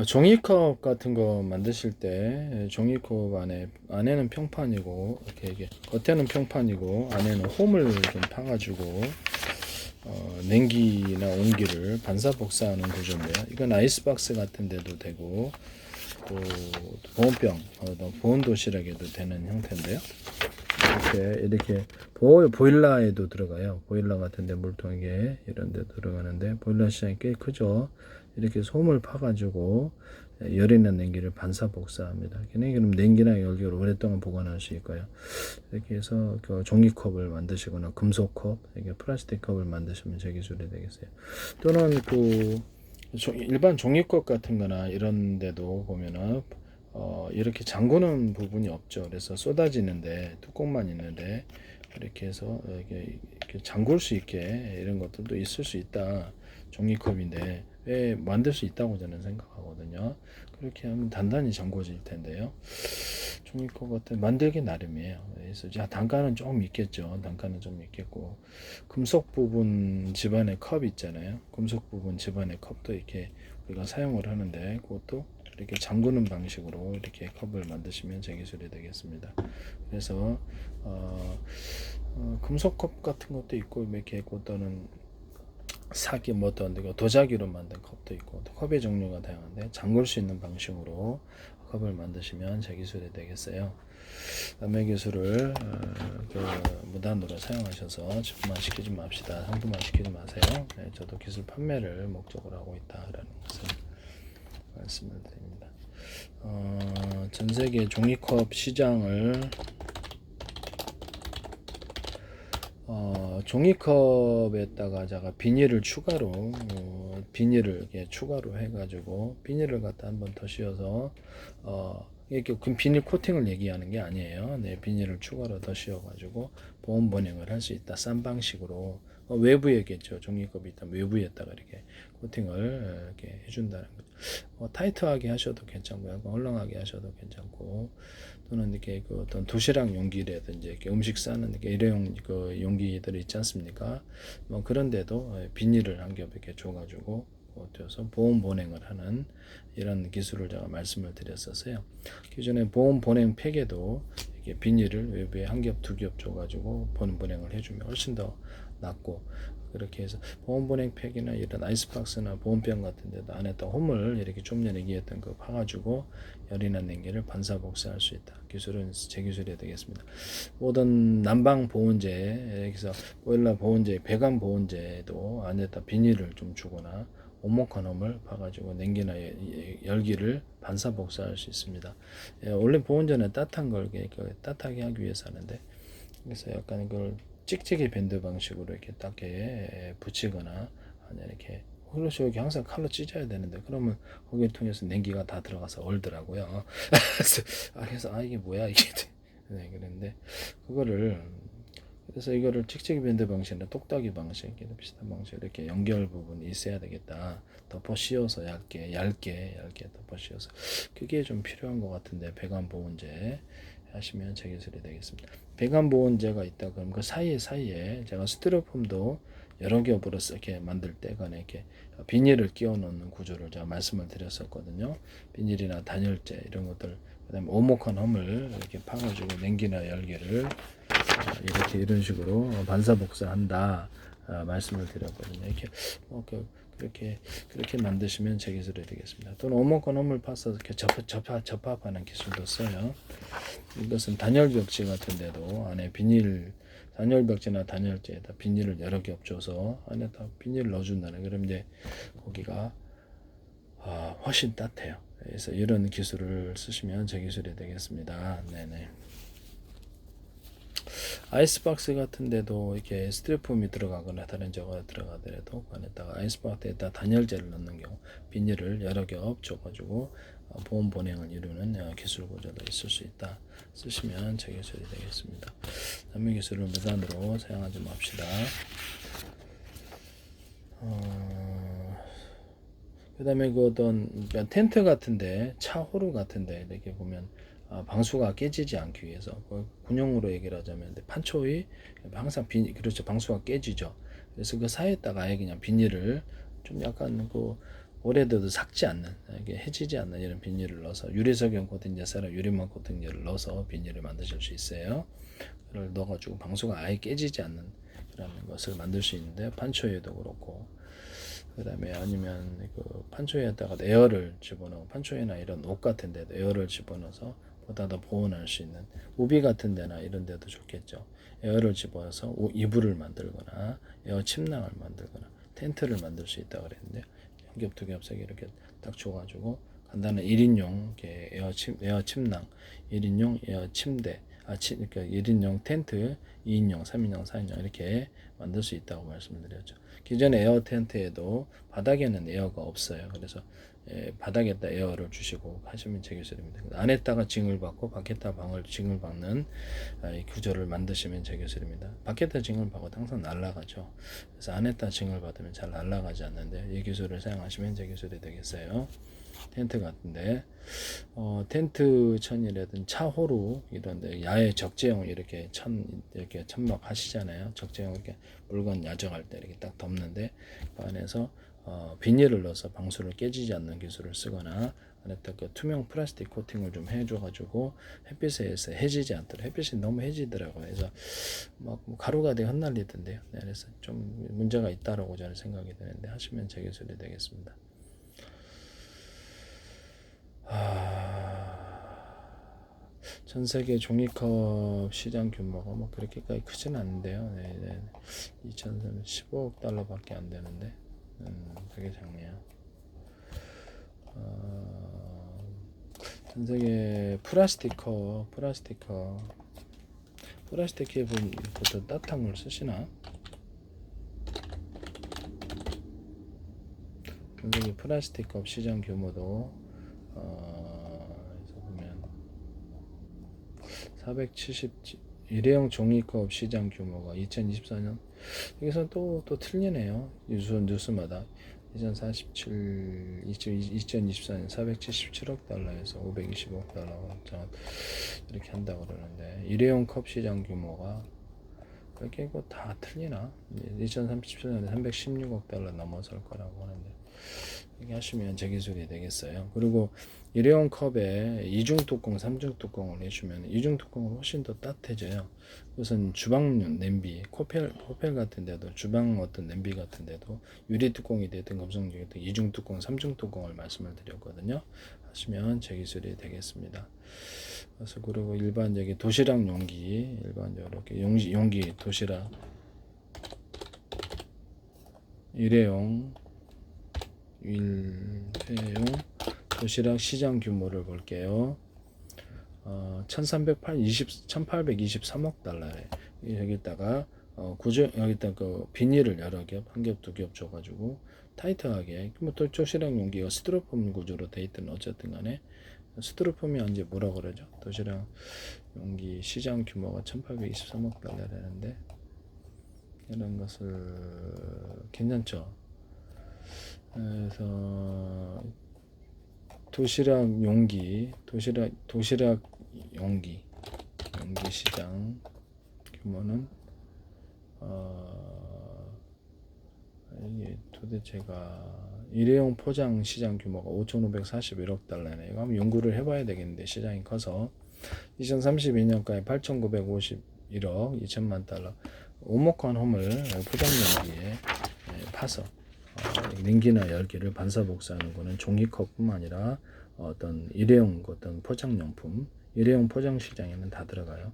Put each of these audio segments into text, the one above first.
종이컵 같은 거 만드실 때 종이컵 안에는 평판이고 이렇게 이게 겉에는 평판이고 안에는 홈을 좀 파가지고 냉기나 온기를 반사복사하는 구조인데요. 이건 아이스박스 같은 데도 되고 또 보온병, 보온 도시락에도 되는 형태인데요. 이렇게 보일러에도 들어가요. 보일러 같은데 물통에 이런 데 들어가는데 보일러 시장이 꽤 크죠. 이렇게 솜을 파가지고 열이나 냉기를 반사 복사합니다. 그럼 냉기나 열기를 오랫동안 보관할 수 있고요. 이렇게 해서 그 종이컵을 만드시거나 금속컵, 이게 플라스틱 컵을 만드시면 제 기술이 되겠어요. 또는 일반 종이컵 같은 거나 이런 데도 보면은 이렇게 잠그는 부분이 없죠. 그래서 쏟아지는데 뚜껑만 있는데 이렇게 해서 이렇게 잠글 수 있게 이런 것들도 있을 수 있다. 종이컵인데 왜 만들 수 있다고 저는 생각하거든요. 그렇게 하면 단단히 잠궈질 텐데요. 종이컵 같은 만들기 나름이에요. 그래서 단가는 좀 있겠죠. 단가는 좀 있겠고 금속 부분 집안의 컵 있잖아요. 금속 부분 집안의 컵도 이렇게 우리가 사용을 하는데 그것도 이렇게 잠그는 방식으로 이렇게 컵을 만드시면 제 기술이 되겠습니다. 그래서 금속컵 같은 것도 있고 이렇게 있고 또는 사기 뭐 어떤 도자기로 만든 컵도 있고 컵의 종류가 다양한데 잠글 수 있는 방식으로 컵을 만드시면 제 기술이 되겠어요. 남의 기술을 무단으로 사용하셔서 제품만 시키지 맙시다. 상품만 시키지 마세요. 네, 저도 기술 판매를 목적으로 하고 있다라는 것을 말씀을 드립니다. 전 세계 종이컵 시장을 종이컵에다가 제가 비닐을 추가로 해가지고 비닐을 갖다 한번 더 씌워서 이렇게 비닐 코팅을 얘기하는 게 아니에요. 네, 비닐을 추가로 더 씌워가지고 보온 보냉을 할 수 있다. 싼 방식으로 외부에겠죠. 종이컵이 있다면 외부에다가 이렇게 코팅을 이렇게 해준다는 거죠. 타이트하게 하셔도 괜찮고요. 헐렁하게 하셔도 괜찮고 또는 이렇게 그 어떤 도시락 용기라든지 이렇게 음식 싸는 이렇게 일회용 그 용기들이 있지 않습니까? 뭐 그런데도 비닐을 한 겹 이렇게 줘가지고 어서 보온 보냉을 하는 이런 기술을 제가 말씀을 드렸었어요. 기존에 보온 보냉 팩에도 이렇게 비닐을 외부에 한 겹, 두 겹 줘가지고 보온 보냉을 해주면 훨씬 더 낫고 그렇게 해서 보온 보냉 팩이나 이런 아이스박스나 보온병 같은 데도 안에다 홈을 이렇게 좀 전에 얘기했던 거 파가지고 열이나 냉기를 반사 복사할 수 있다. 기술은 제 기술이 되겠습니다. 모든 난방 보온재, 여기서 보일러 보온재, 배관 보온재도 안에다 비닐을 좀 주거나 오목한 홈을 파가지고 냉기나 열기를 반사 복사할 수 있습니다. 원래 보온재는 따뜻한 걸 따뜻하게 하기 위해서 하는데 그래서 약간 그걸 찍찍이 밴드 방식으로 이렇게 딱게 붙이거나 아니 이렇게 그렇죠. 여기 항상 칼로 찢어야 되는데 그러면 거기를 통해서 냉기가 다 들어가서 얼더라고요. 그래서 이게 뭐야 이게 네, 그런데 그거를 그래서 이거를 찍찍이 밴드 방식이나 똑딱이 방식 비슷한 방식 이렇게 연결 부분이 있어야 되겠다. 덮어 씌워서 얇게 덮어 씌워서 그게 좀 필요한 것 같은데 배관 보온재 하시면 제 기술이 되겠습니다. 배관 보온재가 있다 그럼 그 사이에 제가 스티로폼도 여러 겹으로 이렇게 만들 때 간에 이렇게 비닐을 끼워 넣는 구조를 제가 말씀을 드렸었거든요. 비닐이나 단열재 이런 것들 그다음에 오목한 홈을 이렇게 파가지고 냉기나 열기를 이런 식으로 반사복사한다 말씀을 드렸거든요. 이렇게 그렇게 만드시면 제 기술이 되겠습니다. 또는 오목한 홈을 파서 이렇게 접합하는 기술도 써요. 이것은 단열벽지 같은데도 안에 단열벽지나 단열재에다 비닐을 여러 겹 줘서 안에다 비닐을 넣어준다는 그럼 이제 거기가 훨씬 따뜻해요. 그래서 이런 기술을 쓰시면 제 기술이 되겠습니다. 네네. 아이스박스 같은 데도 이렇게 스티로폼이 들어가거나 다른 저가 들어가더라도 안에다가 아이스박스에다 단열재를 넣는 경우 비닐을 여러 겹 줘가지고 보온 보냉을 이루는 기술 구조도 있을 수 있다. 쓰시면 제 기술이 되겠습니다. 남의 기술을 무단으로 사용하지 맙시다. 그 다음에 그 어떤 텐트 같은데 차호루 같은데 이렇게 보면 방수가 깨지지 않기 위해서 군용으로 얘기를 하자면 판초이 항상 그렇죠. 방수가 깨지죠. 그래서 그 사이에다가 아예 그냥 비닐을 좀 약간 오래돼도 삭지 않는, 이게 해지지 않는 이런 비닐을 넣어서 유리석용 코팅제사랑 유리막 코팅제를 넣어서 비닐을 만드실 수 있어요. 그걸 넣어가지고 방수가 아예 깨지지 않는 그런 것을 만들 수 있는데, 판초에도 그렇고, 그 다음에 아니면 그 판초에다가 에어를 집어넣고, 판초에나 이런 옷 같은 데도 에어를 집어넣어서 보다 더 보온할 수 있는, 우비 같은 데나 이런 데도 좋겠죠. 에어를 집어넣어서 이불을 만들거나 에어 침낭을 만들거나 텐트를 만들 수 있다고 그랬는데, 한 겹 두 겹 세 개 이렇게 딱 줘가지고 간단한 1인용 에어 침낭, 1인용 에어 침대, 그러니까 1인용 텐트, 2인용, 3인용, 4인용 이렇게 만들 수 있다고 말씀드렸죠. 기존의 에어 텐트에도 바닥에는 에어가 없어요. 그래서 바닥에다 에어를 주시고 하시면 제기술입니다. 안에다가 징을 받고 밖에다 방을 징을 받는 이 구조를 만드시면 제기술입니다. 밖에다 징을 받고 항상 날아가죠. 그래서 안에다 징을 받으면 잘 날아가지 않는데, 이 기술을 사용하시면 제기술이 되겠어요. 텐트 같은데, 텐트 천이라든 차호루 이런데 야외 적재용 이렇게 이렇게 천막 하시잖아요. 적재용 이렇게 물건 야적할 때 이렇게 딱 덮는데, 그 안에서 비닐을 넣어서 방수를 깨지지 않는 기술을 쓰거나, 안에다 그 투명 플라스틱 코팅을 좀 해줘가지고 햇빛에서 해지지 않도록, 햇빛이 너무 해지더라고요. 그래서 막 가루가 되게 흩날리던데요. 네, 그래서 좀 문제가 있다라고 저는 생각이 드는데, 하시면 제 기술이 되겠습니다. 전 세계 종이컵 시장 규모가 뭐 그렇게까지 크진 않은데요. 네. 2015억 달러밖에 안 되는데, 되게 작네요. 전 세계 플라스틱컵에 보통 따뜻한 물 쓰시나? 전 세계 플라스틱컵 시장 규모도 보면 470 일회용 종이컵 시장 규모가 2024년, 여기서 또 틀리네요. 뉴스마다 2024년 477억 달러에서 520억 달러 이렇게 한다고 그러는데, 일회용 컵 시장 규모가 이렇게 다 틀리나? 2037년에 316억 달러 넘어설 거라고 하는데, 이렇게 하시면 제 기술이 되겠어요. 그리고 일회용 컵에 이중 뚜껑, 삼중 뚜껑을 해주면 이중 뚜껑은 훨씬 더 따뜻해져요. 우선 주방 냄비, 호텔 같은 데도 주방 어떤 냄비 같은 데도 유리 뚜껑이 되든 금속 되든 이중 뚜껑, 삼중 뚜껑을 말씀을 드렸거든요. 하시면 제 기술이 되겠습니다. 그래서 그리고 일반적인 도시락 용기, 일반적으로 이렇게 용기 도시락 일회용 도시락 시장 규모를 볼게요. 1823억 달러에 여기다가 여기다 그 비닐을 여러 겹, 한 겹, 두 겹 줘가지고 타이트하게, 뭐 또 도시락 용기가 스티로폼 구조로 돼 있든 어쨌든 간에, 스티로폼이 아니지 뭐라 그러죠? 도시락 용기 시장 규모가 1823억 달러라는데, 이런 것을 괜찮죠? 그래서 도시락 용기 시장 규모는 이게 도대체가 일회용 포장 시장 규모가 5,541억 달러네. 이거 한번 연구를 해봐야 되겠는데, 시장이 커서 2032년까지 8,951억 2천만 달러 오목한 홈을 포장 용기에 파서 냉기나 열기를 반사복사하는 거는 종이컵뿐만 아니라 어떤 일회용 어떤 포장용품, 일회용 포장 시장에는 다 들어가요.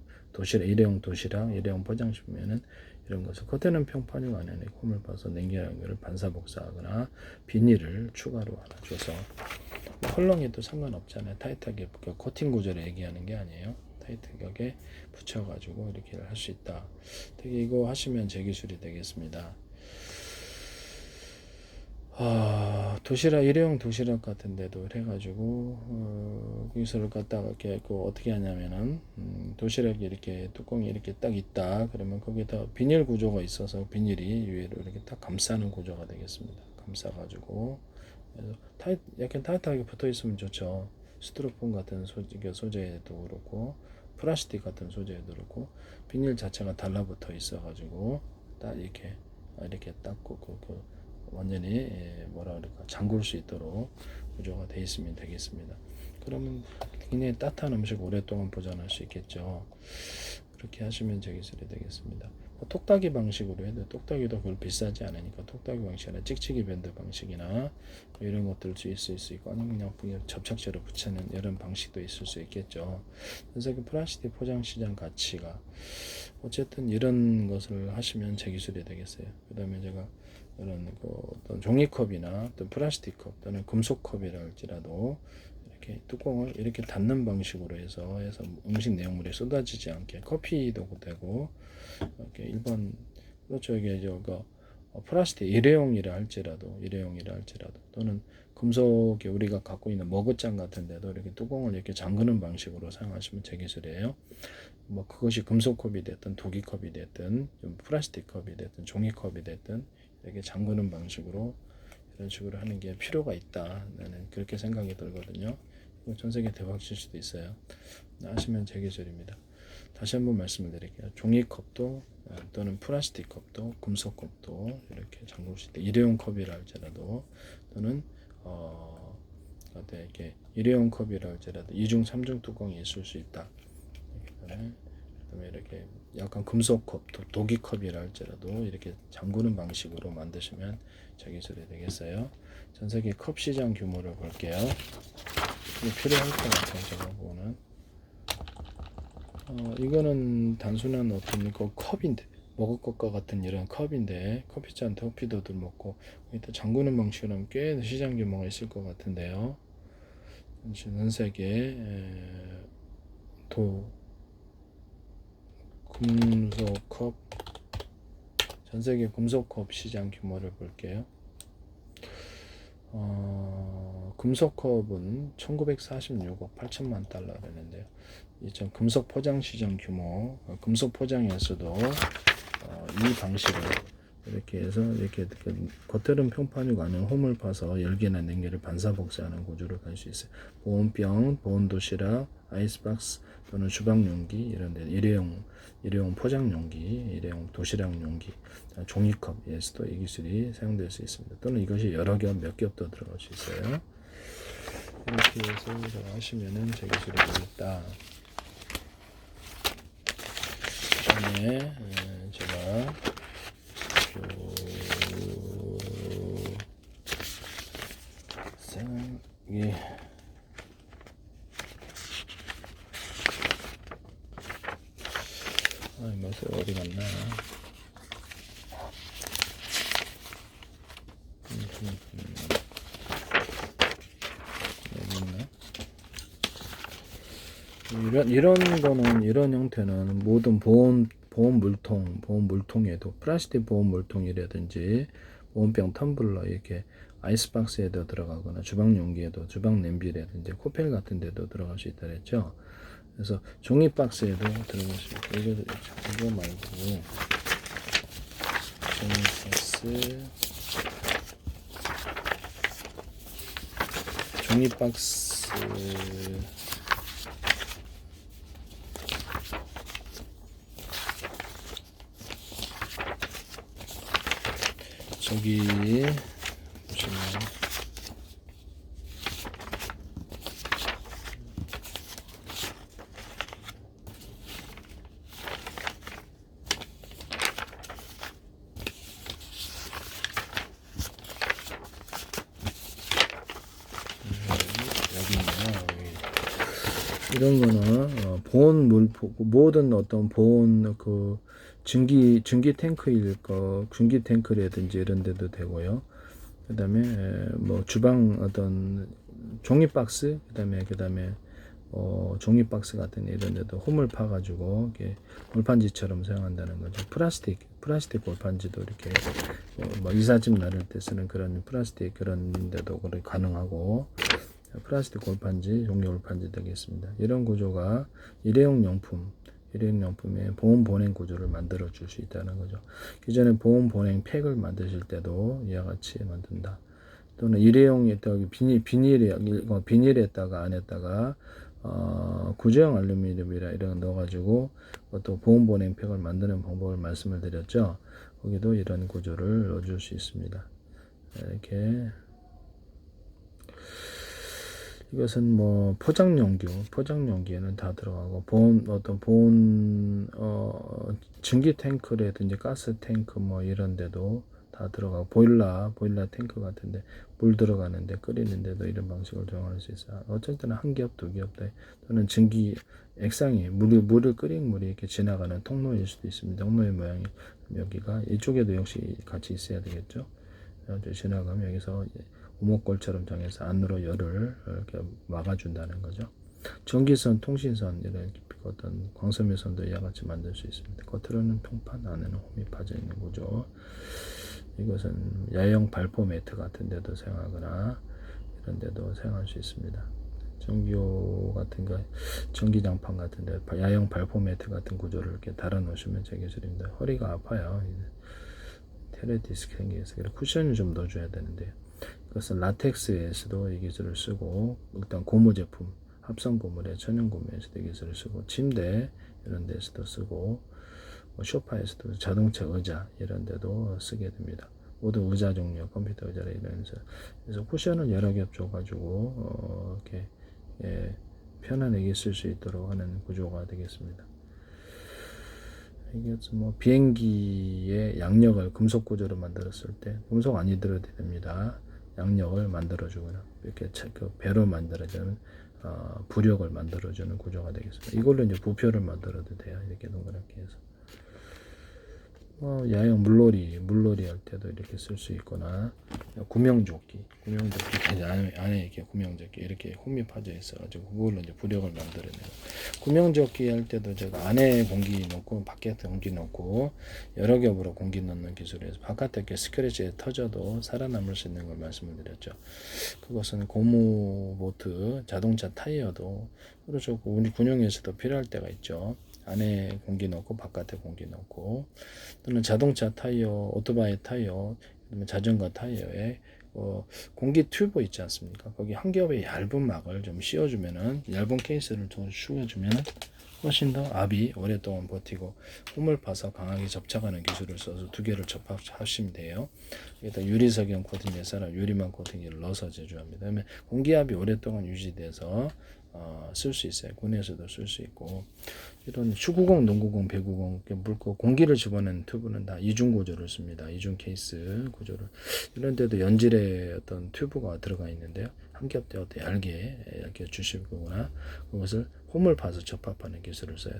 일회용 도시락, 일회용 포장식품에는 이런 것을 겉에는 평판이고 안에는 홈을 파서 냉기나 열기를 반사복사하거나 비닐을 추가로 하나 줘서, 컬렁에도 상관없잖아요. 타이트하게 코팅 구조를 얘기하는 게 아니에요. 타이트하게 붙여가지고 이렇게 할 수 있다. 되게 이거 하시면 제 기술이 되겠습니다. 일회용 도시락 같은 데도 해가지고 기술을 갖다가 이렇게 어떻게 하냐면은 도시락이 이렇게 뚜껑이 이렇게 딱 있다 그러면 거기다 비닐 구조가 있어서 비닐이 위로 이렇게 딱 감싸는 구조가 되겠습니다. 감싸가지고 약간 타이트하게 붙어 있으면 좋죠. 스티로폼 같은 소재도 그렇고 플라스틱 같은 소재도 그렇고 비닐 자체가 달라붙어 있어가지고 딱 이렇게 딱 완전히 뭐라 그럴까 잠글 수 있도록 구조가 되어 있으면 되겠습니다. 그러면 굉장히 따뜻한 음식 오랫동안 보존할 수 있겠죠. 그렇게 하시면 제 기술이 되겠습니다. 똑딱이 방식으로 해도 똑딱이도 별로 비싸지 않으니까 똑딱이 방식이나 찍찍이 밴드 방식이나 이런 것들 있을 수 있고 아니면 그냥 접착제로 붙이는 이런 방식도 있을 수 있겠죠. 그래서 그 플라스틱 포장 시장 가치가 어쨌든 이런 것을 하시면 제 기술이 되겠어요. 그 다음에 제가 이런 어떤 종이컵이나 어떤 플라스틱 컵 또는 금속 컵이라 할지라도 이렇게 뚜껑을 이렇게 닫는 방식으로 해서 음식 내용물이 쏟아지지 않게 커피도 되고 이렇게 일반 그렇죠 이게 저거 플라스틱 일회용이라 할지라도 또는 금속에 우리가 갖고 있는 머그잔 같은 데도 이렇게 뚜껑을 이렇게 잠그는 방식으로 사용하시면 제 기술이에요. 뭐 그것이 금속컵이 됐든 도기컵이 됐든 플라스틱 컵이 됐든 종이컵이 됐든 이렇게 잠그는 방식으로 이런 식으로 하는 게 필요가 있다. 나는 그렇게 생각이 들거든요. 전 세계 대박 칠 수도 있어요. 아시면 제 기술입니다. 다시 한번 말씀을 드릴게요. 종이컵도 또는 플라스틱 컵도 금속 컵도 이렇게 잠글 수 있다. 일회용 컵이라 할지라도 또는 이렇게 일회용 컵이라 할지라도 2중 3중 뚜껑이 있을 수 있다. 그다음에 이렇게 약간 금속 컵, 도기컵이라 할지라도 이렇게 잠그는 방식으로 만드시면 제 기술이 되겠어요. 전 세계 컵 시장 규모를 볼게요. 필요할 것 같아요. 제가 보는 이거는 단순한 어떤 컵인데 먹을 것과 같은 이런 컵인데 커피잔 커피도들 먹고 또 잠그는 방식으로 꽤 시장 규모가 있을 것 같은데요. 전 세계 금속컵 전세계 금속컵 시장 규모를 볼게요. 금속컵은 1946억 8천만 달러라는데요. 이전 금속 포장 시장 규모, 금속 포장에서도 이 방식을 이렇게 해서 이렇게 겉들은 평판이고 안은 홈을 파서 열기나 냉기를 반사복사하는 구조를 갈 수 있어요. 보온병, 보온도시락, 아이스박스 또는 주방용기 이런 데 일회용 포장용기, 일회용 도시락 용기, 종이컵에서도 이 기술이 사용될 수 있습니다. 또는 이것이 여러 겹, 몇 겹 더 들어갈 수 있어요. 이렇게 해서 하시면은 제 기술이 되겠다. 그다음에 제가 이게 이것을 어디 갔나? 여기 있나? 이런 거는 이런 형태는 모든 보온 물통에도 플라스틱 보온 물통이라든지 보온병 텀블러 이렇게 아이스박스에도 들어가거나 주방 용기에도 주방 냄비라든지 코펠 같은 데도 들어갈 수 있다 그랬죠. 그래서 종이 박스에도 들어갈 수 있고 이거 말고 종이 박스 저기 보시면 이런 거는 보온 모든 어떤 보온 증기 탱크라든지 이런 데도 되고요. 그다음에 뭐 주방 어떤 종이 박스 그다음에 종이 박스 같은 이런 데도 홈을 파 가지고 이렇게 골판지처럼 사용한다는 거죠. 플라스틱 골판지도 이렇게 뭐 이삿짐 나를 때 쓰는 그런 플라스틱 그런 데도 가능하고 플라스틱 골판지, 종이 골판지 되겠습니다. 이런 구조가 일회용 용품의 보온 보냉 구조를 만들어 줄 수 있다는 거죠. 기존에 보온 보냉 팩을 만드실 때도 이와 같이 만든다. 또는 일회용에다가 비닐에다가 안에다가 구조형 알루미늄이라 이런 거 넣어가지고 또 보온 보냉 팩을 만드는 방법을 말씀을 드렸죠. 거기도 이런 구조를 넣어줄 수 있습니다. 이렇게 이것은 뭐 포장용기에는 다 들어가고 증기 탱크라든지 가스 탱크 뭐 이런 데도 다 들어가고 보일러 탱크 같은데 물 들어가는데 끓이는데도 이런 방식을 적용할 수 있어요. 어쩔 때는 한 겹, 두 겹, 또는 증기 액상이 물을 끓인 물이 이렇게 지나가는 통로일 수도 있습니다. 통로의 모양이 여기가 이쪽에도 역시 같이 있어야 되겠죠. 지나가면 여기서 오목골처럼 정해서 안으로 열을 이렇게 막아준다는 거죠. 전기선, 통신선 이런 어떤 광섬유 선도 이와 같이 만들 수 있습니다. 겉으로는 통판, 안에는 홈이 파져 있는 구조. 이것은 야영 발포 매트 같은 데도 사용하거나 이런 데도 사용할 수 있습니다. 전기요 같은 거, 전기장판 같은 데 야영 발포 매트 같은 구조를 이렇게 달아 놓으시면 제 기술입니다. 허리가 아파요. 테레디스크 생기해서 쿠션을 좀 넣어줘야 되는데 그것은 라텍스에서도 이 기술을 쓰고 일단 고무 제품 합성 고무에 천연 고무에서도 이 기술을 쓰고 침대 이런 데서도 쓰고 소파에서도 자동차 의자 이런 데도 쓰게 됩니다. 모두 의자 종류 컴퓨터 의자라 이러면서 그래서 쿠션을 여러 겹 줘가지고 이렇게 편안하게 쓸 수 있도록 하는 구조가 되겠습니다. 이게 뭐 비행기의 양력을 금속 구조로 만들었을 때 금속 아니더라도 됩니다. 양력을 만들어주거나 이렇게 그 배로 만들어주는 부력을 만들어주는 구조가 되겠습니다. 이걸로 이제 부표를 만들어도 돼요. 이렇게 동그랗게 해서 야영 물놀이 할 때도 이렇게 쓸 수 있거나 구명조끼 안에 이렇게 구명조끼 이렇게 홈이 파져 있어가지고 그걸로 이제 부력을 만들어내고 구명조끼 할 때도 제가 안에 공기 넣고 밖에 공기 넣고 여러 겹으로 공기 넣는 기술에서 바깥에 이렇게 스크래치에 터져도 살아남을 수 있는 걸 말씀을 드렸죠. 그것은 고무 보트 자동차 타이어도 그렇죠. 우리 군용에서도 필요할 때가 있죠. 안에 공기 넣고 바깥에 공기 넣고 또는 자동차 타이어, 오토바이 타이어, 자전거 타이어에 공기 튜브 있지 않습니까? 거기 한 겹의 얇은 막을 좀 씌워주면은 얇은 케이스를 좀 씌워주면은 훨씬 더 압이 오랫동안 버티고 홈을 파서 강하게 접착하는 기술을 써서 두 개를 접합하시면 돼요. 여기다 유리석영 코팅 예사라 유리만 코팅을 넣어서 제조합니다. 그러면 공기압이 오랫동안 유지돼서 쓸 수 있어요. 군에서도 쓸 수 있고 이런 축구공, 농구공, 배구공 공기를 집어넣는 튜브는 다 이중 구조를 씁니다. 이중 케이스 구조를 이런 데도 연질의 어떤 튜브가 들어가 있는데요. 한 겹대 얇게 이렇게 주시거나 그것을 홈을 파서 접합하는 기술을 써요.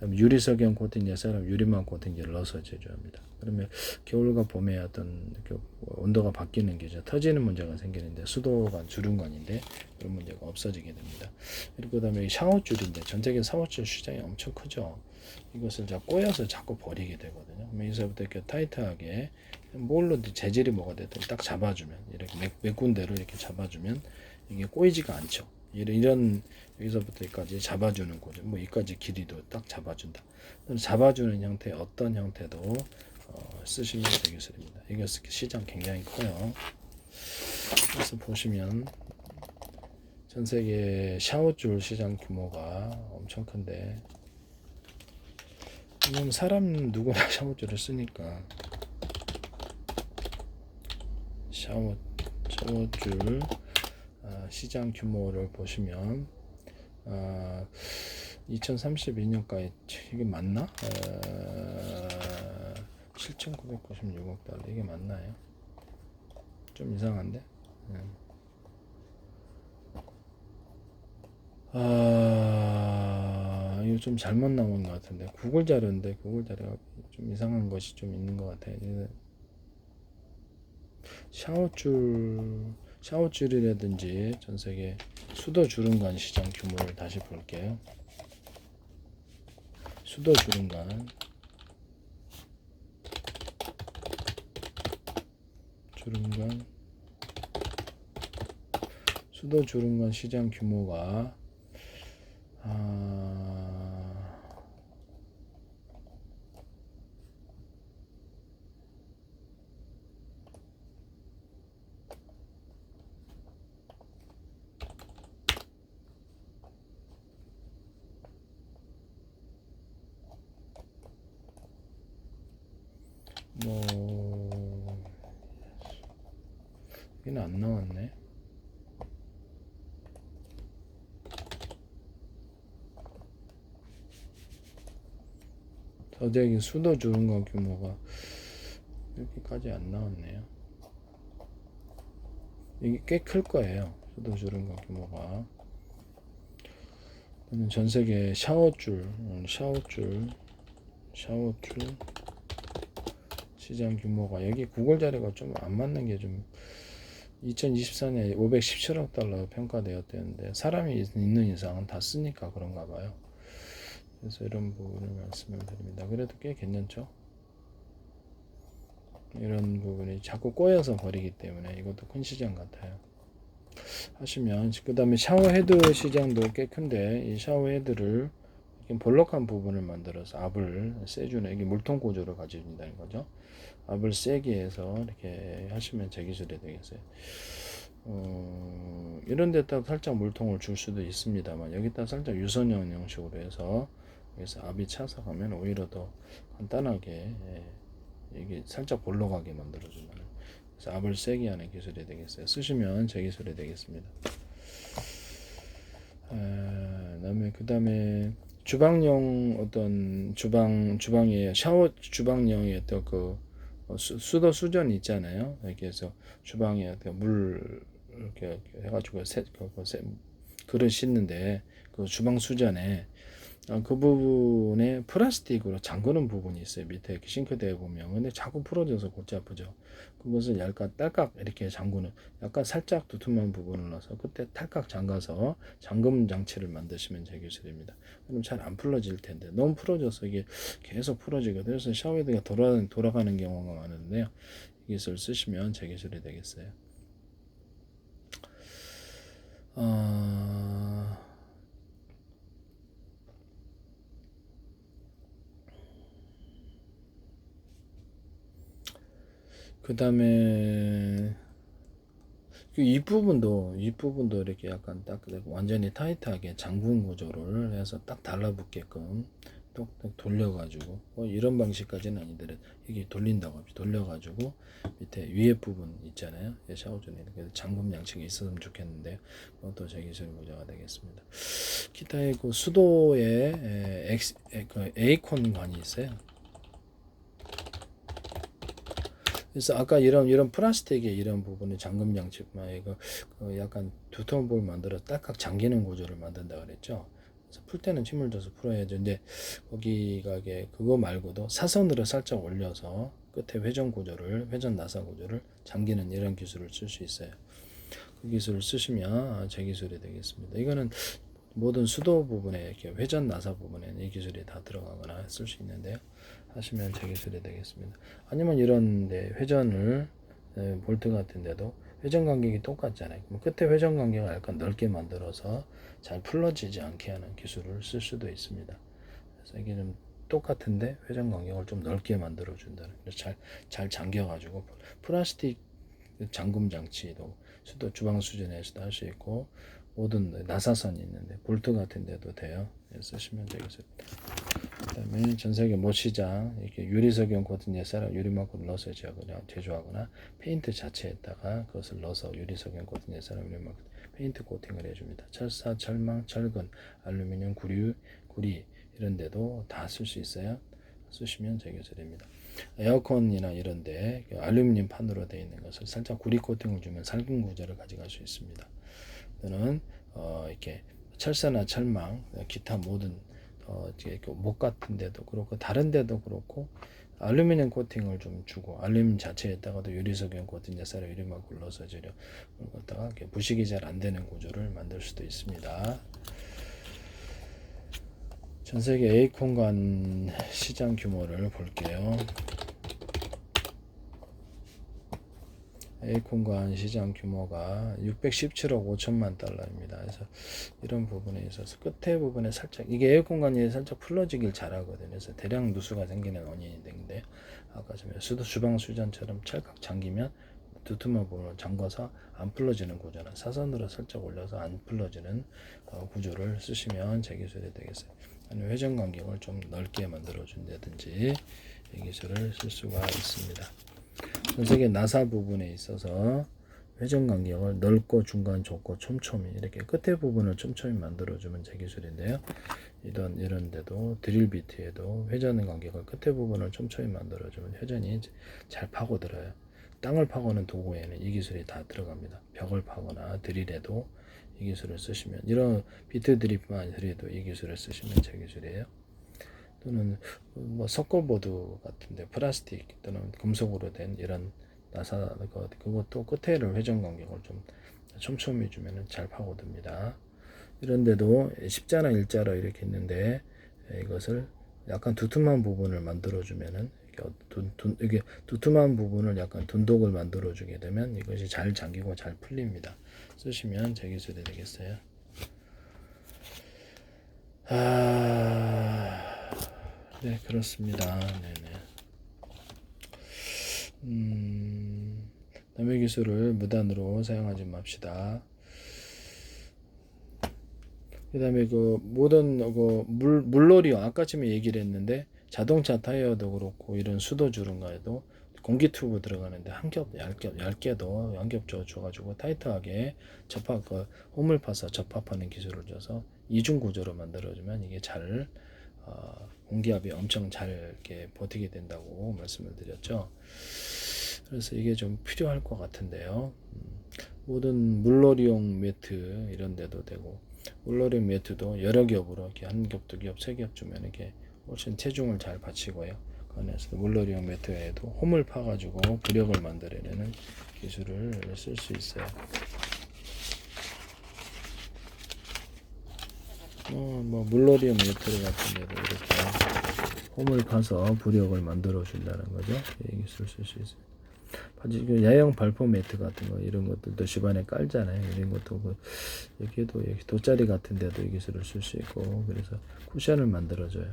유리석영 코팅제 사람 유리만 코팅제를 넣어서 제조합니다. 그러면 겨울과 봄에 어떤 온도가 바뀌는 게죠. 터지는 문제가 생기는데 수도가 주름관인데 그런 문제가 없어지게 됩니다. 그리고 그다음에 샤워줄인데 전 세계 샤워줄 시장이 엄청 크죠. 이것을 꼬여서 자꾸 버리게 되거든요. 여기서부터 이렇게 타이트하게 뭘로 재질이 뭐가 됐든 딱 잡아주면 이렇게 몇 군데로 이렇게 잡아주면 이게 꼬이지가 않죠. 이런 여기서부터 여기까지 잡아주는 거죠. 뭐 여기까지 길이도 딱 잡아준다. 잡아주는 형태 어떤 형태도 쓰시면 되겠습니다. 이거 시장 굉장히 커요. 그래서 보시면 전 세계 샤워줄 시장 규모가 엄청 큰데 이건 사람 누구나 샤워줄을 쓰니까 샤워줄 시장 규모를 보시면 2032년까지 이게 맞나? 7,996억 달러 이게 맞나요? 좀 이상한데? 이거 좀 잘못 나온 것 같은데 구글 자료인데 구글 자료가 좀 이상한 것이 좀 있는 것 같아요. 샤워줄이라든지 전 세계 수도 주름관 시장 규모를 다시 볼게요. 수도 주름관 수도 주름관 시장 규모가 여기는 안 나왔네. 저기 수도 주름과 규모가 여기까지 안 나왔네요. 이게 꽤 클 거예요. 수도 주름과 규모가. 전 세계 샤워줄 시장 규모가 여기 구글 자료가 좀 안 맞는 게 좀 2024년에 517억 달러 평가되었대는데 사람이 있는 이상은 다 쓰니까 그런가 봐요. 그래서 이런 부분을 말씀을 드립니다. 그래도 꽤 괜찮죠? 이런 부분이 자꾸 꼬여서 버리기 때문에 이것도 큰 시장 같아요. 하시면 그 다음에 샤워헤드 시장도 꽤 큰데 이 샤워헤드를 볼록한 부분을 만들어서 압을 세주는 이게 물통 구조를 가지고 있다는 거죠. 압을 세게 해서 이렇게 하시면 제 기술이 되겠어요. 이런 데다 살짝 물통을 줄 수도 있습니다만 여기다 살짝 유선형 형식으로 해서 여기서 압이 차서 가면 오히려 더 간단하게 이게 살짝 볼록하게 만들어주는, 그래서 압을 세게 하는 기술이 되겠어요. 쓰시면 제 기술이 되겠습니다. 그 다음에 주방용 어떤 주방에 샤워 주방용의 어떤 그 수도 수전 있잖아요. 여기에서 주방에 물 이렇게 해가지고 그릇 씻는데 그 주방 수전에 그 부분에 플라스틱으로 잠그는 부분이 있어요. 밑에 싱크대에 보면. 근데 자꾸 풀어져서 골치 아프죠. 그것을 약간 딸깍 이렇게 잠그는, 약간 살짝 두툼한 부분을 넣어서 그때 탈깍 잠가서 잠금 장치를 만드시면 제 기술입니다. 그럼 잘 안 풀어질 텐데 너무 풀어져서 이게 계속 풀어지거든요. 그래서 샤워헤드가 돌아가는 경우가 많은데요. 이 기술 쓰시면 제 기술이 되겠어요. 그 다음에 이 부분도 이렇게 약간 딱 완전히 타이트하게 잠군 구조를 해서 딱 달라붙게끔 똑똑 돌려가지고 이런 방식까지는 아니더라도 이게 돌린다고 합니다. 돌려가지고 밑에 위에 부분 있잖아요. 샤워존에 그래서 잠금 양측이 있었으면 좋겠는데 그것도 제 기술 보좌가 되겠습니다. 기타의 그 수도에 그 에이콘 관이 있어요. 그래서 아까 이런 플라스틱의 이런 부분에 잠금 장치만 이거 약간 두터운 볼을 만들어 딱딱 잠기는 구조를 만든다 그랬죠. 그래서 풀 때는 힘을 줘서 풀어야죠. 근데 거기가 그거 말고도 사선으로 살짝 올려서 끝에 회전 나사 구조를 잠기는 이런 기술을 쓸 수 있어요. 그 기술을 쓰시면 제 기술이 되겠습니다. 이거는 모든 수도 부분에 이렇게 회전 나사 부분에 이 기술이 다 들어가거나 쓸 수 있는데요. 하시면 제 기술이 되겠습니다. 아니면 이런데 회전을 볼트 같은데도 회전 간격이 똑같잖아요. 그럼 끝에 회전 간격을 약간 넓게 만들어서 잘 풀러지지 않게 하는 기술을 쓸 수도 있습니다. 그래서 이게 좀 똑같은데 회전 간격을 좀 넓게 만들어 준다는, 그래서 잘 잠겨가지고 플라스틱 잠금 장치도 수도 주방 수준에서도 할 수 있고 모든 나사선이 있는데 볼트 같은 데도 돼요. 쓰시면 되겠습니다. 그 다음에 전세계 못시장 이렇게 유리석용 코팅 예사라 유리막을 넣어서 제조하거나 페인트 자체에다가 그것을 넣어서 유리석용 코팅 예사라 유리막 페인트 코팅을 해줍니다. 철사, 철망, 철근, 알루미늄, 구리 이런 데도 다 쓸 수 있어요. 쓰시면 제 기술입니다. 에어컨이나 이런데 알루미늄 판으로 되어 있는 것을 살짝 구리 코팅을 주면 살균 구조를 가져갈 수 있습니다. 또는 이렇게 철사나 철망, 기타 모든 목 같은 데도 그렇고 다른 데도 그렇고 알루미늄 코팅을 좀 주고 알루미늄 자체에다가도 유리석용 코팅 예사라 유리막을 넣어서 갖다가 부식이 잘 안 되는 구조를 만들 수도 있습니다. 전 세계 에이콘관 시장 규모를 볼게요. 에이콘관 시장 규모가 617억 5천만 달러입니다. 그래서 이런 부분에 있어서 끝에 부분에 살짝 이게 에어컨관이 살짝 풀러지길 잘하거든요. 그래서 대량 누수가 생기는 원인이 되는데 아까 수도 주방 수전처럼 찰칵 잠기면 두툼한 부분을 잠궈서 안 풀러지는 구조는 사선으로 살짝 올려서 안 풀러지는 구조를 쓰시면 제 기술이 되겠어요. 아니면 회전 간격을 좀 넓게 만들어 준다든지 이 기술을 쓸 수가 있습니다. 전 세계 나사 부분에 있어서 회전 간격을 넓고 중간 좁고 촘촘히 이렇게 끝에 부분을 촘촘히 만들어주면 제 기술인데요. 이런 데도 드릴 비트에도 회전 간격을 끝에 부분을 촘촘히 만들어주면 회전이 잘 파고들어요. 땅을 파고는 도구에는 이 기술이 다 들어갑니다. 벽을 파거나 드릴에도 이 기술을 쓰시면, 이런 비트 드릴뿐만 아니라도 이 기술을 쓰시면 제 기술이에요. 또는 뭐 석고보드 같은데 플라스틱 또는 금속으로 된 이런 나사 그것도 끝에를 회전 간격을 좀 촘촘히 주면은 잘 파고듭니다. 이런데도 십자나 일자로 이렇게 있는데 이것을 약간 두툼한 부분을 만들어 주면은 이게 두툼한 부분을 약간 둔독을 만들어 주게 되면 이것이 잘 잠기고 잘 풀립니다. 쓰시면 제 기술이 되겠어요. 네, 그렇습니다. 네네. 남의 기술을 무단으로 사용하지 맙시다. 그 다음에 그 모든 그 물놀이용 아까쯤에 얘기를 했는데 자동차 타이어도 그렇고 이런 수도 주름가에도 공기 튜브 들어가는데 한 겹 얇게도 한 겹 줘가지고 타이트하게 접합 그 홈을 파서 접합하는 기술을 줘서 이중 구조로 만들어주면 이게 잘 공기압이 엄청 잘 이렇게 버티게 된다고 말씀을 드렸죠. 그래서 이게 좀 필요할 것 같은데요. 모든 물놀이용 매트 이런 데도 되고, 물놀이 매트도 여러 겹으로 이렇게 한 겹, 두 겹, 세 겹 주면 이게 훨씬 체중을 잘 받치고요. 그래서 물놀이용 매트에도 홈을 파가지고 부력을 만들어내는 기술을 쓸 수 있어요. 뭐 물놀이용 매트 같은 데도 이렇게 홈을 파서 부력을 만들어 준다는 거죠. 이 기술 쓸 수 있어요. 야영 발포 매트 같은 거 이런 것들도 집안에 깔잖아요. 이런 것도 여기에도 여기 돗자리 같은 데도 이 기술을 쓸 수 있고, 그래서 쿠션을 만들어줘요.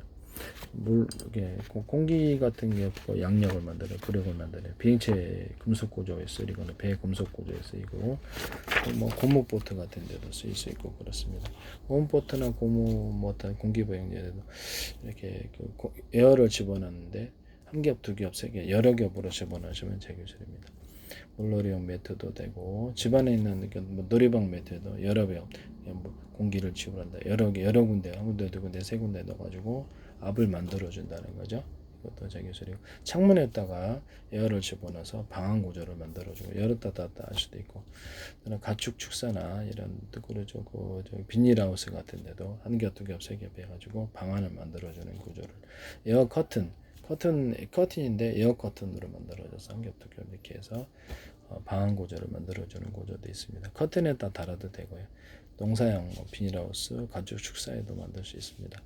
이게 공기 같은 게 양력을 만들어요. 부력을 만들어요. 비행체 금속 구조에 쓰이거나 배 금속 구조에 쓰이고, 뭐 고무 보트 같은 데도 쓰일 수 있고 그렇습니다. 고무 보트나 고무 못한 공기 보행제도 이렇게 에어를 집어넣는데 한 겹, 두 겹, 세 겹, 여러 겹으로 집어넣으시면 제 기술입니다. 물놀이용 매트도 되고, 집안에 있는 뭐 놀이방 매트도 여러 겹 뭐 공기를 집어넣는다. 여러 군데, 한 군데, 두 군데, 세 군데 넣어가지고 압을 만들어 준다는 거죠. 이것도 제 기술이고, 창문에다가 에어를 집어넣어서 방한 구조를 만들어주고 열었다 닫았다 할 수도 있고, 가축 축사나 이런 그러죠. 비닐하우스 같은 데도 한 겹, 두 겹, 세 겹 해가지고 방안을 만들어주는 구조를, 에어 커튼인데 에어 커튼으로 만들어져서 한 겹, 두 겹 이렇게 해서 방한 구조를 만들어주는 구조도 있습니다. 커튼에다 달아도 되고요. 농사용 비닐하우스, 가축 축사에도 만들 수 있습니다.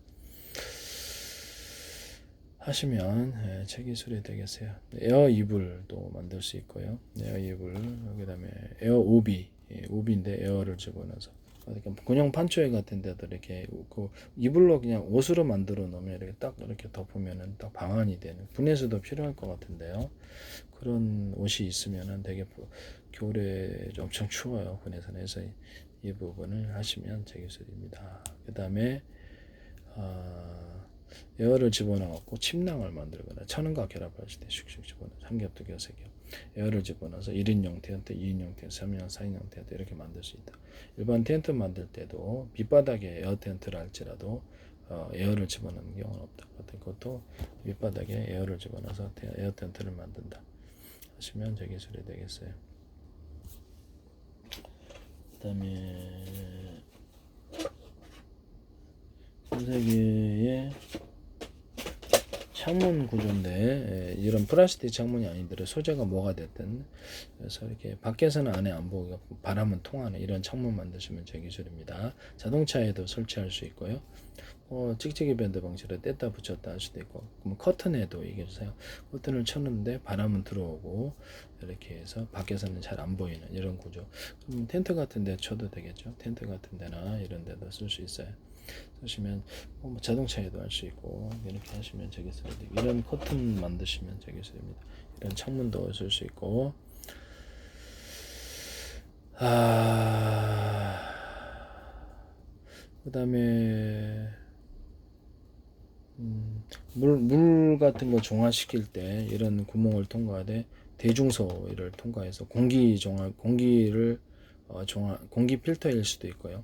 하시면 제 기술이 되겠어요. 에어 이불도 만들 수 있고요. 에어 이불, 그다음에 에어 오비인데 에어를 집어넣어서, 그러니까 군용 판초에 같은 데도 이렇게 그 이불로 그냥 옷으로 만들어 놓으면 이렇게 딱 이렇게 덮으면은 딱 방한이 되는, 분해수도 필요할 것 같은데요. 그런 옷이 있으면은 되게 겨울에 엄청 추워요. 군에서는. 해서 이 부분을 하시면 제 기술입니다. 그다음에 에어를 집어넣고 침낭을 만들거나 천은과 결합할 때 슉슉 집어넣어 한 겹, 두 겹, 세 겹 에어를 집어넣어서 1인용 텐트, 2인용 텐트, 3인용, 4인용 텐트 이렇게 만들 수 있다. 일반 텐트 만들 때도 밑바닥에 에어 텐트를 할지라도 에어를 집어넣는 경우는 없다. 그것도 밑바닥에 에어를 집어넣어서 에어 텐트를 만든다 하시면 제 기술이 되겠어요. 그 다음에 신세계의 창문 구조인데, 이런 플라스틱 창문이 아니더라도 소재가 뭐가 됐든, 그래서 이렇게 밖에서는 안에 안 보고 바람은 통하는 이런 창문 만드시면 제 기술입니다. 자동차에도 설치할 수 있고요. 찍찍이 밴드 방식으로 뗐다 붙였다 할 수도 있고, 그럼 커튼에도 이게 주세요. 커튼을 쳤는데 바람은 들어오고 이렇게 해서 밖에서는 잘 안 보이는 이런 구조. 그럼 텐트 같은 데 쳐도 되겠죠. 텐트 같은 데나 이런 데도 쓸 수 있어요. 쓰시면 자동차에도 할 수 있고, 이렇게 하시면 제 기술입니다. 이런 커튼 만드시면 제 기술입니다. 이런 창문도 쓸 수 있고, 그 다음에 물 같은 거 정화시킬 때 이런 구멍을 통과하되 대중소를 통과해서 공기 필터일 수도 있고요.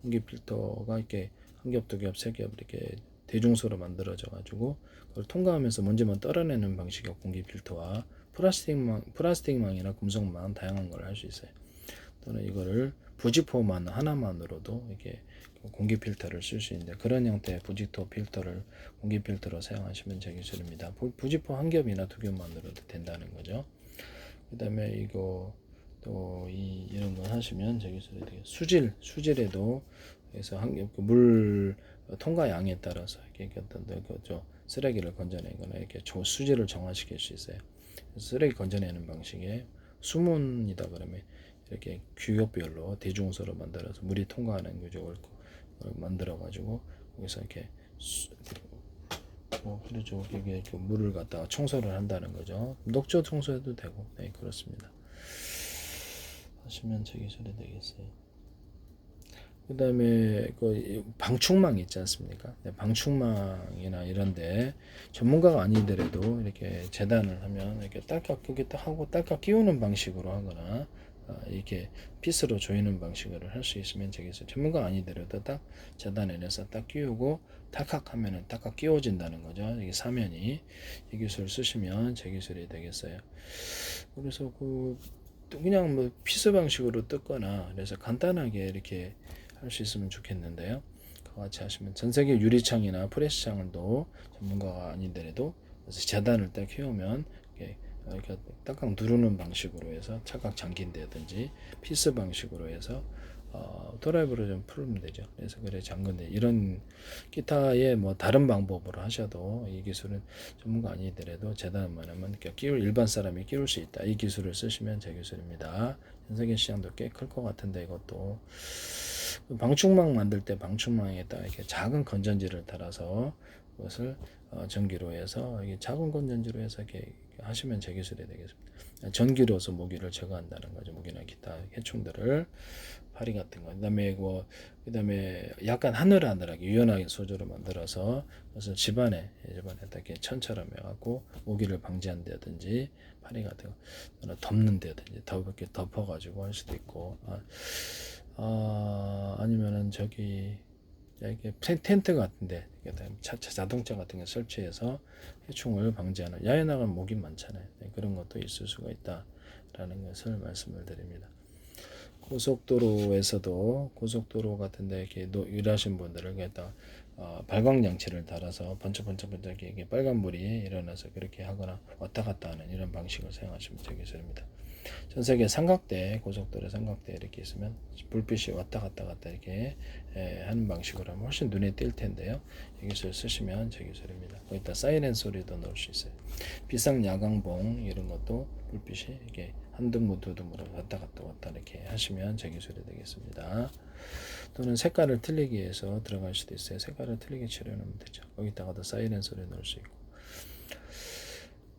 공기 필터가 이렇게 한 겹, 두 겹, 세 겹 이렇게 대중소로 만들어져 가지고 그걸 통과하면서 먼지만 떨어내는 방식의 공기 필터와 플라스틱망이나 금속망 다양한 걸 할 수 있어요. 또는 이거를 부직포만 하나만으로도 이렇게 공기 필터를 쓸 수 있는데 그런 형태의 부직포 필터를 공기 필터로 사용하시면 제 기술입니다. 부직포 한 겹이나 두 겹만으로도 된다는 거죠. 그 다음에 이거 또 이런 거 하시면 제 기술이 되게 수질에도 그래서 물 통과 양에 따라서 이렇게 어떤 쓰레기를 건져내거나 이렇게 수질을 정화시킬 수 있어요. 쓰레기 건져내는 방식의 수문이다 그러면 이렇게 규격별로 대중소로 만들어서 물이 통과하는 규격을 만들어 가지고 거기서 이렇게 그렇죠. 이게 물을 갖다가 청소를 한다는 거죠. 녹조 청소해도 되고, 네 그렇습니다. 하시면 제 기술이 되겠어요. 그 다음에 그 방충망 있지 않습니까? 방충망이나 이런데 전문가가 아니더라도 이렇게 재단을 하면 이렇게 딸깍 하고 딸깍 끼우는 방식으로 하거나 이렇게 피스로 조이는 방식으로 할 수 있으면 저기서 전문가 아니더라도 딱 재단해서 딱 끼우고 탈칵 하면은 딱딱 끼워진다는 거죠. 이게 사면이 이 기술 쓰시면 제 기술이 되겠어요. 그래서 그냥 뭐 피스 방식으로 뜯거나 그래서 간단하게 이렇게 할 수 있으면 좋겠는데요. 그와 같이 하시면 전 세계 유리창이나 프레스창을도 전문가가 아니더라도 그래서 재단을 딱 키우면 이렇게 딱딱 누르는 방식으로 해서 착각 잠긴다든지 피스 방식으로 해서 드라이브로 좀 풀면 되죠. 그래서 그래 잠근데 이런 기타의 뭐 다른 방법으로 하셔도 이 기술은 전문가 아니더라도 재단만 하면 일반 사람이 끼울 수 있다. 이 기술을 쓰시면 제 기술입니다. 전 세계 시장도 꽤 클 것 같은데 이것도 방충망 만들 때 방충망에다 이렇게 작은 건전지를 달아서 그것을 전기로 해서 이게 작은 건전지로 해서 이렇게 하시면 제 기술이 되겠습니다. 전기로서 모기를 제거한다는 거죠. 모기나 기타 해충들을 파리 같은 거. 그다음에 약간 하늘하늘하게 유연하게 소재로 만들어서 그래서 집안에 이렇게 천처럼 해갖고 모기를 방지한다든지 파리 같은 거 덮는다든지 이렇게 덮어가지고 할 수도 있고 아니면은 이렇게 텐트 같은데 자동차 같은 거 설치해서 해충을 방지하는 야외 나가면 모기 많잖아요. 그런 것도 있을 수가 있다라는 것을 말씀을 드립니다. 고속도로 같은데 이렇게 일하신 분들을 갖다 발광 장치를 달아서 번쩍번쩍 이게 빨간불이 일어나서 그렇게 하거나 왔다 갔다 하는 이런 방식을 사용하시면 되겠습니다. 전 세계 고속도로 삼각대 이렇게 있으면 불빛이 왔다 갔다 이렇게 하는 방식으로 하면 훨씬 눈에 띌 텐데요. 이 기술 쓰시면 제 기술입니다. 거기다 사이렌 소리도 넣을 수 있어요. 비상 야광봉 이런 것도 불빛이 이렇게 한 듬무 두 듬무로 왔다 갔다 이렇게 하시면 제 기술이 되겠습니다. 또는 색깔을 틀리게 해서 들어갈 수도 있어요. 색깔을 틀리게 칠해놓으면 되죠. 거기다가도 사이렌 소리 넣을 수 있고.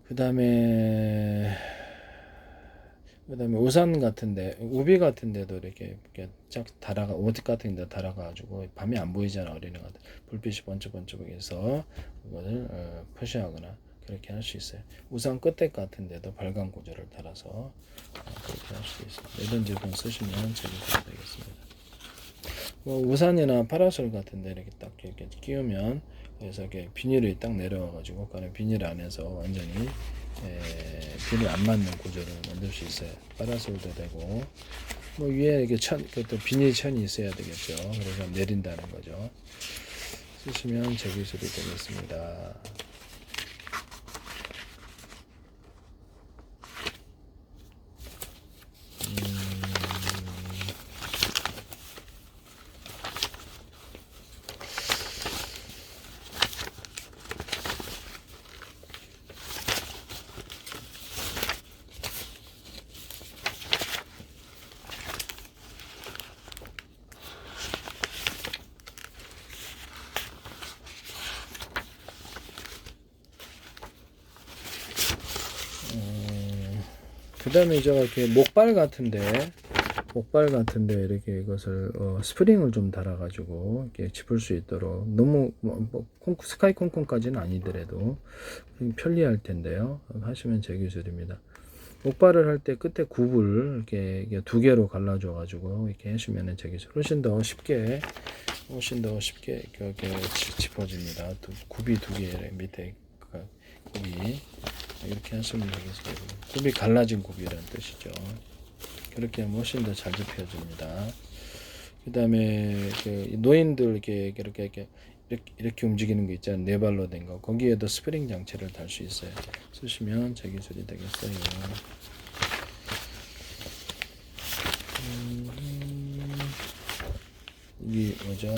그 다음에 우산 같은데 우비 같은데도 이렇게 쫙 달아가 옷 같은데 달아가지고 밤에 안 보이잖아. 어린애 같은 불빛이 번쩍번쩍해서 그거를 표시하거나 그렇게 할 수 있어요. 우산 끝에 같은데도 발광 구조를 달아서 그렇게 할 수 있어요. 이런 제품 쓰시면 재밌게 되겠습니다. 우산이나 파라솔 같은데 이렇게 딱 이렇게 끼우면 그래서 이렇게 비닐이 딱 내려와가지고 그 비닐 안에서 완전히 비닐 안 맞는 구조를 만들 수 있어요. 파라솔도 되고 위에 이렇게 또 비닐 천이 있어야 되겠죠. 그래서 내린다는 거죠. 쓰시면 제 기술이 되겠습니다. 그 다음에 이렇게 목발 같은데 이렇게 이것을 스프링을 좀 달아가지고 이렇게 짚을 수 있도록 너무 스카이 콩콩까지는 아니더라도 편리할 텐데요. 하시면 제 기술입니다. 목발을 할 때 끝에 굽을 이렇게 두 개로 갈라줘 가지고 이렇게 해주면은 저기 훨씬 더 쉽게 이렇게 짚어집니다. 굽이 두 개 밑에 굽이 이렇게 하시면 되겠어요. 굽이 갈라진 굽이라는 뜻이죠. 그렇게 하면 훨씬 더 잘 짚혀집니다. 그 다음에 노인들 이렇게 움직이는 거 있잖아요. 네 발로 된 거. 거기에도 스프링 장치를 달 수 있어요. 쓰시면 제 기술이 되겠어요. 이게 뭐죠?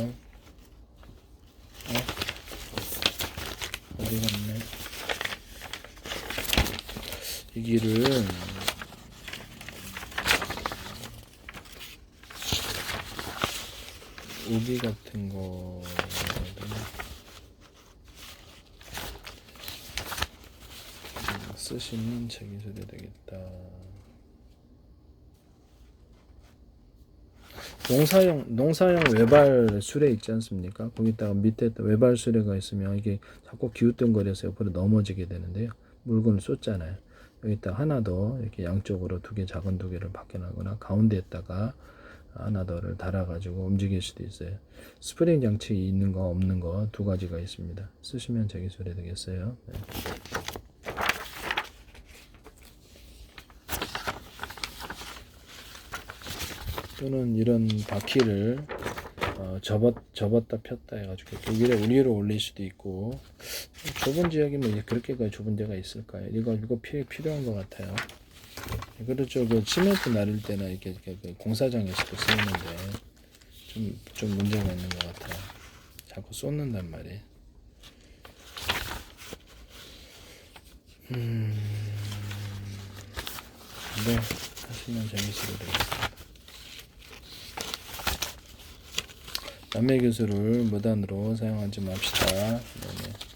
어디 갔네? 이 길을 우기 같은 거 쓰시면 제 기술이 되겠다. 농사용 외발 수레 있지 않습니까? 거기다가 밑에 외발 수레가 있으면 이게 자꾸 기우뚱거려서 옆으로 넘어지게 되는데요. 물건을 쏟잖아요. 여기다 하나 더 이렇게 양쪽으로 두 개, 작은 두 개를 박혀나거나 가운데에다가 하나 더를 달아가지고 움직일 수도 있어요. 스프링 장치 있는 거 없는 거 두 가지가 있습니다. 쓰시면 제 기술이 되겠어요. 네. 또는 이런 바퀴를 접었다 폈다 해가지고 위로 올릴 수도 있고, 좁은 지역이면 그렇게까지 좁은 데가 있을까요? 이거 필요한 것 같아요. 그렇죠. 그 시멘트 나를 때나 이렇게 공사장에서도 쓰이는데 좀 문제가 있는 것 같아요. 자꾸 쏟는단 말이에요. 네, 하시면 재밌을 되겠습니다. 남의 기술을 무단으로 사용하지 맙시다. 네네.